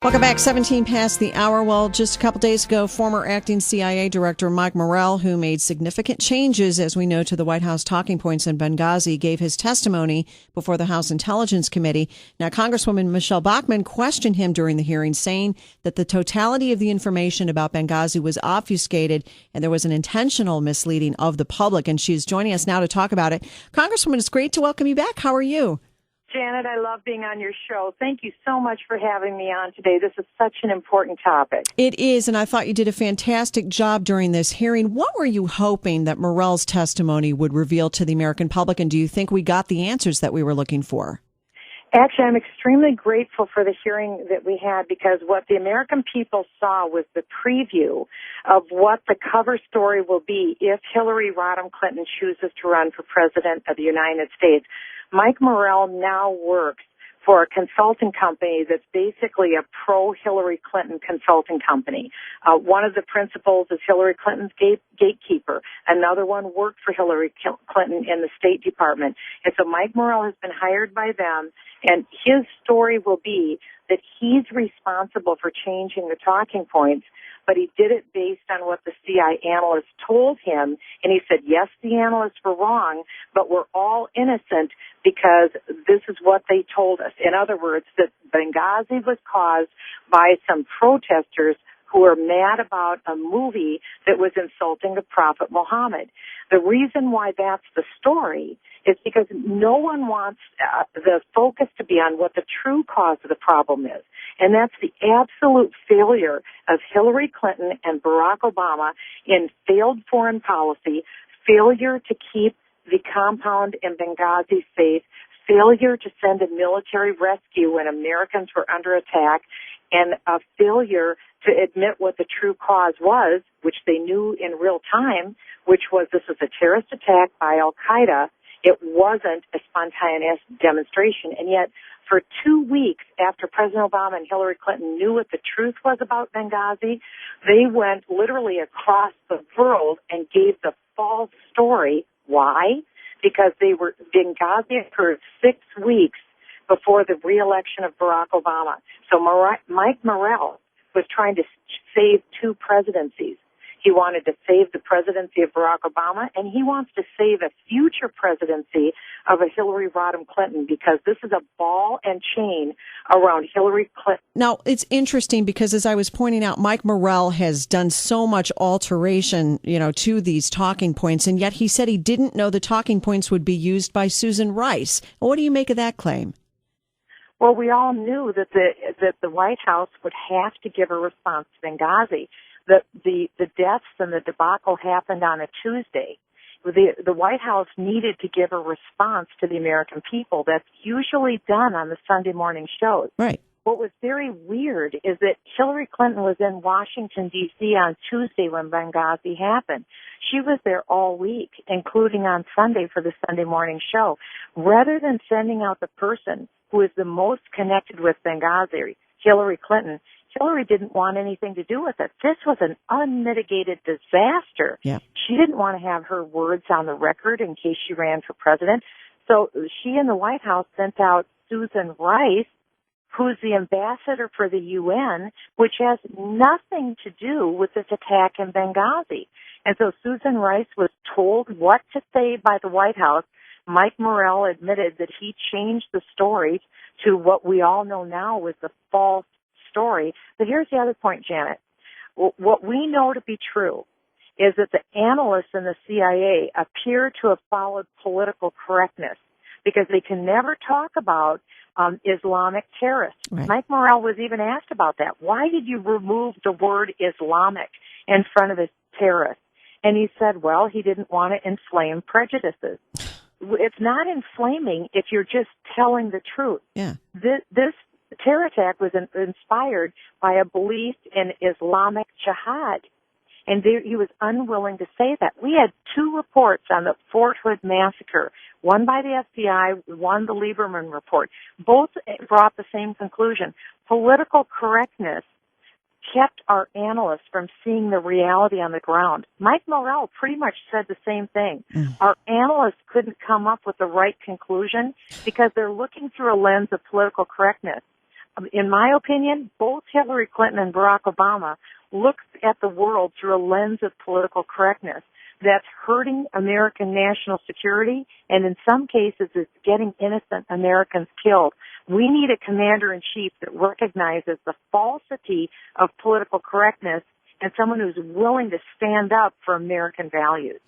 Welcome back. 17 past the hour. Well, just a couple days ago, former acting CIA Director Mike Morell, who made significant changes, as we know, to the White House talking points in Benghazi, gave his testimony before the House Intelligence Committee. Now, Congresswoman Michele Bachmann questioned him during the hearing, saying that the totality of the information about Benghazi was obfuscated and there was an intentional misleading of the public. And she's joining us now to talk about it. Congresswoman, it's great to welcome you back. How are you? Janet, I love being on your show. Thank you so much for having me on today. This is such an important topic. It is, and I thought you did a fantastic job during this hearing. What were you hoping that Morell's testimony would reveal to the American public, and do you think we got the answers that we were looking for? Actually, I'm extremely grateful for the hearing that we had, because what the American people saw was the preview of what the cover story will be if Hillary Rodham Clinton chooses to run for president of the United States. Mike Morell now works for a consulting company that's basically a pro-Hillary Clinton consulting company. One of the principals is Hillary Clinton's gatekeeper. Another one worked for Hillary Clinton in the State Department. And so Mike Morell has been hired by them, and his story will be that he's responsible for changing the talking points, but he did it based on what the CIA analysts told him. And he said, yes, the analysts were wrong, but we're all innocent because this is what they told us. In other words, that Benghazi was caused by some protesters who were mad about a movie that was insulting the Prophet Muhammad. The reason why that's the story is because no one wants the focus to be on what the true cause of the problem is. And that's the absolute failure of Hillary Clinton and Barack Obama in failed foreign policy, failure to keep the compound in Benghazi safe, failure to send a military rescue when Americans were under attack, and a failure to admit what the true cause was, which they knew in real time, which was this was a terrorist attack by Al-Qaeda. It wasn't a spontaneous demonstration. And yet, for 2 weeks after President Obama and Hillary Clinton knew what the truth was about Benghazi, they went literally across the world and gave the false story. Why? Because Benghazi occurred 6 weeks before the re-election of Barack Obama. So Mike Morell was trying to save two presidencies. He wanted to save the presidency of Barack Obama, and he wants to save a future presidency of a Hillary Rodham Clinton, because this is a ball and chain around Hillary Clinton. Now, it's interesting because, as I was pointing out, Mike Morell has done so much alteration, to these talking points, and yet he said he didn't know the talking points would be used by Susan Rice. What do you make of that claim? Well, we all knew that the White House would have to give a response to Benghazi. The deaths and the debacle happened on a Tuesday. The White House needed to give a response to the American people. That's usually done on the Sunday morning shows. Right. What was very weird is that Hillary Clinton was in Washington, D.C. on Tuesday when Benghazi happened. She was there all week, including on Sunday for the Sunday morning show. Rather than sending out the person who is the most connected with Benghazi, Hillary Clinton, Hillary didn't want anything to do with it. This was an unmitigated disaster. Yeah. She didn't want to have her words on the record in case she ran for president. So she and the White House sent out Susan Rice, who's the ambassador for the UN, which has nothing to do with this attack in Benghazi. And so Susan Rice was told what to say by the White House. Mike Morell admitted that he changed the story to what we all know now was the false story. But here's the other point, Janet. What we know to be true is that the analysts in the CIA appear to have followed political correctness, because they can never talk about Islamic terrorists. Right. Mike Morell was even asked about that. Why did you remove the word Islamic in front of his terrorists? And he said, well, he didn't want to inflame prejudices. It's not inflaming if you're just telling the truth. Yeah. This terror attack was inspired by a belief in Islamic jihad. And he was unwilling to say that. We had two reports on the Fort Hood massacre, one by the FBI, one the Lieberman report. Both brought the same conclusion. Political correctness kept our analysts from seeing the reality on the ground. Mike Morell pretty much said the same thing. Our analysts couldn't come up with the right conclusion because they're looking through a lens of political correctness. In my opinion, both Hillary Clinton and Barack Obama look at the world through a lens of political correctness that's hurting American national security, and in some cases it's getting innocent Americans killed. We need a commander-in-chief that recognizes the falsity of political correctness and someone who's willing to stand up for American values.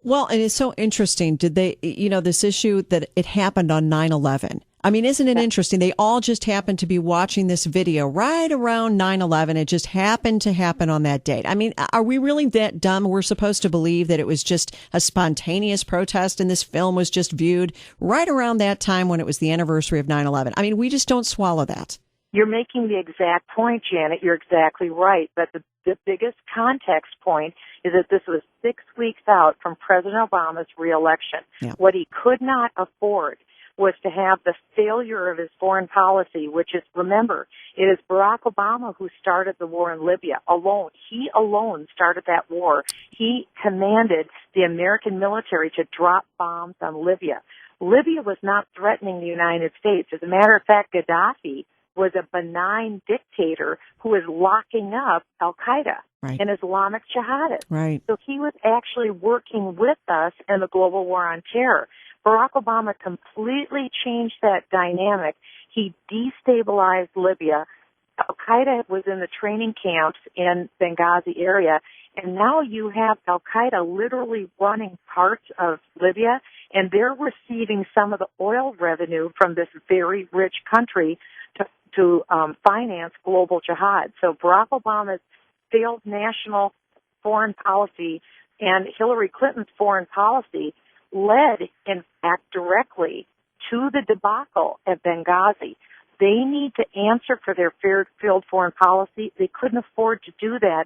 Well, and it's so interesting. Did they, this issue that it happened on 9/11? I mean, isn't it interesting? They all just happened to be watching this video right around 9/11. It just happened to happen on that date. I mean, are we really that dumb? We're supposed to believe that it was just a spontaneous protest and this film was just viewed right around that time when it was the anniversary of 9/11. I mean, we just don't swallow that. You're making the exact point, Janet. You're exactly right. But the biggest context point is that this was 6 weeks out from President Obama's reelection. Yeah. What he could not afford was to have the failure of his foreign policy, which is, remember, it is Barack Obama who started the war in Libya alone. He alone started that war. He commanded the American military to drop bombs on Libya. Libya was not threatening the United States. As a matter of fact, Gaddafi was a benign dictator who was locking up Al-Qaeda and Islamic jihadists. Right. So he was actually working with us in the global war on terror. Barack Obama completely changed that dynamic. He destabilized Libya. Al-Qaeda was in the training camps in Benghazi area, and now you have Al-Qaeda literally running parts of Libya, and they're receiving some of the oil revenue from this very rich country to finance global jihad. So Barack Obama's failed national foreign policy and Hillary Clinton's foreign policy led, in fact, directly to the debacle at Benghazi. They need to answer for their failed foreign policy. They couldn't afford to do that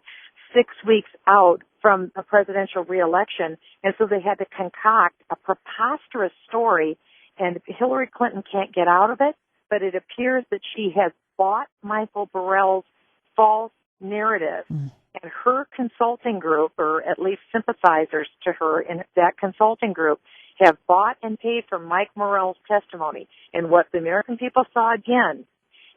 6 weeks out from a presidential reelection, and so they had to concoct a preposterous story, and Hillary Clinton can't get out of it. But it appears that she has bought Michael Morell's false narrative, and her consulting group, or at least sympathizers to her in that consulting group, have bought and paid for Mike Morell's testimony. And what the American people saw again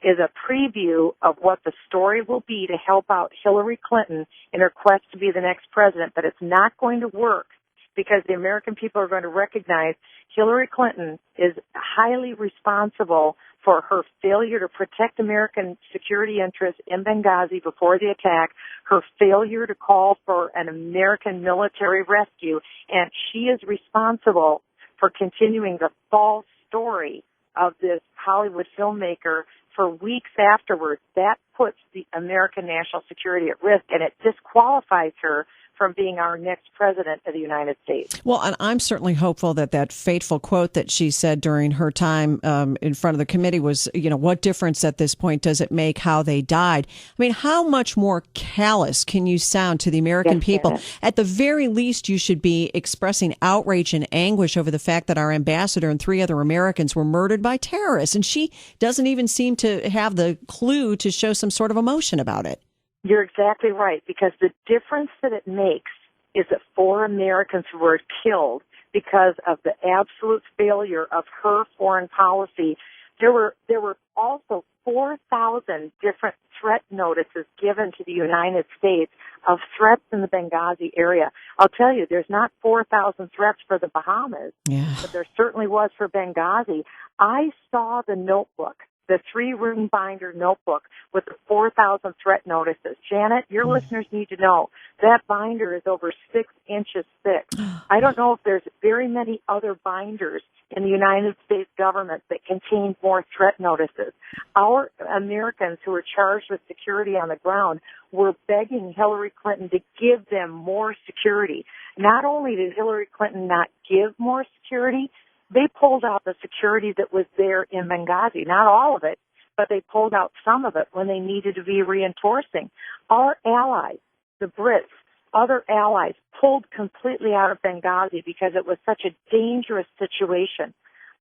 is a preview of what the story will be to help out Hillary Clinton in her quest to be the next president. But it's not going to work, because the American people are going to recognize Hillary Clinton is highly responsible for her failure to protect American security interests in Benghazi before the attack, her failure to call for an American military rescue, and she is responsible for continuing the false story of this Hollywood filmmaker for weeks afterwards. That puts the American national security at risk, and it disqualifies her from being our next president of the United States. Well, and I'm certainly hopeful that that fateful quote that she said during her time in front of the committee was, what difference at this point does it make how they died? I mean, how much more callous can you sound to the American people? Janet. At the very least, you should be expressing outrage and anguish over the fact that our ambassador and 3 other Americans were murdered by terrorists. And she doesn't even seem to have the clue to show some sort of emotion about it. You're exactly right, because the difference that it makes is that 4 Americans were killed because of the absolute failure of her foreign policy. There were also 4,000 different threat notices given to the United States of threats in the Benghazi area. I'll tell you, there's not 4,000 threats for the Bahamas, but there certainly was for Benghazi. I saw the notebook, the 3-ring binder notebook with the 4,000 threat notices. Janet, your listeners need to know that binder is over 6 inches thick. I don't know if there's very many other binders in the United States government that contain more threat notices. Our Americans who are charged with security on the ground were begging Hillary Clinton to give them more security. Not only did Hillary Clinton not give more security, they pulled out the security that was there in Benghazi. Not all of it, but they pulled out some of it when they needed to be reinforcing. Our allies, the Brits, other allies, pulled completely out of Benghazi because it was such a dangerous situation.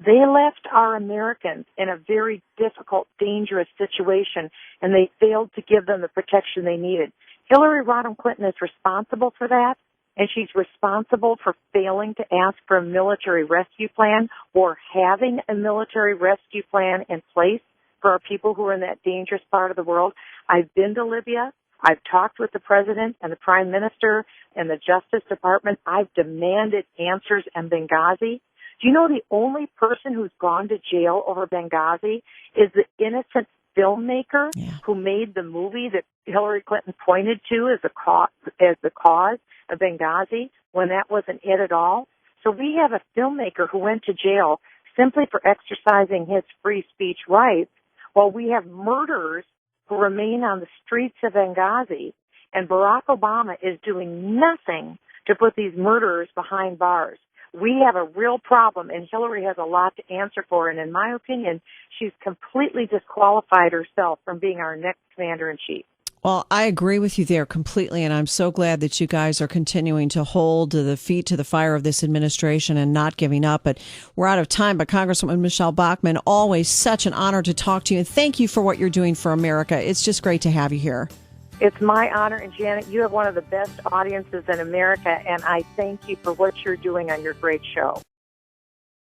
They left our Americans in a very difficult, dangerous situation, and they failed to give them the protection they needed. Hillary Rodham Clinton is responsible for that. And she's responsible for failing to ask for a military rescue plan or having a military rescue plan in place for our people who are in that dangerous part of the world. I've been to Libya. I've talked with the president and the prime minister and the Justice Department. I've demanded answers in Benghazi. Do you know the only person who's gone to jail over Benghazi is the innocent filmmaker who made the movie that Hillary Clinton pointed to as the cause of Benghazi when that wasn't it at all? So we have a filmmaker who went to jail simply for exercising his free speech rights, while we have murderers who remain on the streets of Benghazi, and Barack Obama is doing nothing to put these murderers behind bars. We have a real problem, and Hillary has a lot to answer for, and in my opinion, she's completely disqualified herself from being our next commander-in-chief. Well, I agree with you there completely, and I'm so glad that you guys are continuing to hold the feet to the fire of this administration and not giving up. But we're out of time. But Congresswoman Michele Bachmann, always such an honor to talk to you, and thank you for what you're doing for America. It's just great to have you here. It's my honor, and Janet, you have one of the best audiences in America, and I thank you for what you're doing on your great show.